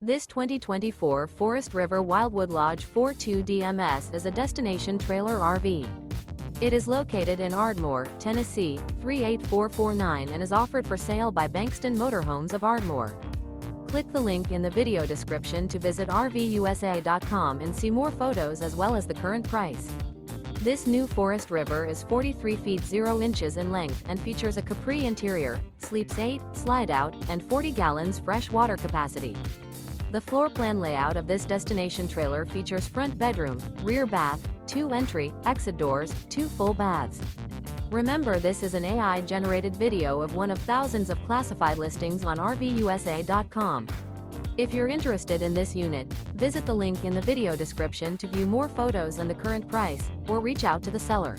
This 2024 Forest River Wildwood Lodge 42 DMS is a destination trailer RV. It is located in Ardmore, Tennessee, 38449 and is offered for sale by Bankston Motorhomes of Ardmore. Click the link in the video description to visit RVUSA.com and see more photos as well as the current price. This new Forest River is 43 feet 0 inches in length and features a CAPRI interior, sleeps 8, slide-out, and 40 gallons fresh water capacity. The floor plan layout of this destination trailer features front bedroom, rear bath, 2 entry, exit doors, 2 full baths. Remember, this is an AI-generated video of one of thousands of classified listings on RVUSA.com. If you're interested in this unit, visit the link in the video description to view more photos and the current price, or reach out to the seller.